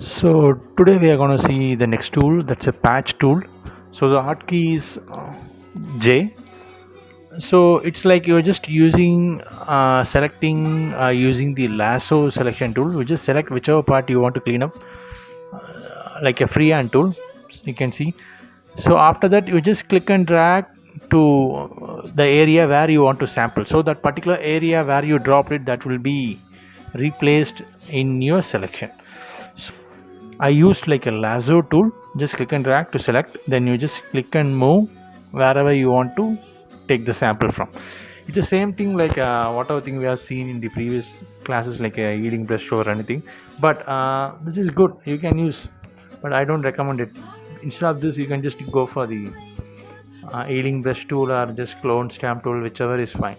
So today we are going to see the next tool, that's a patch tool. So the hotkey is J. So it's like you're just using selecting using the lasso selection tool. You just select whichever part you want to clean up, like a freehand tool. You can see. So after that, you just click and drag to the area where you want to sample. So that particular area where you dropped it, that will be replaced in your selection. So I used like a lasso tool, just click and drag to select, then you just click and move wherever you want to take the sample from. It's the same thing like whatever thing we have seen in the previous classes, like a healing brush or anything, but this is good, you can use, but I don't recommend it. Instead of this, you can just go for the healing brush tool or just clone stamp tool, whichever is fine.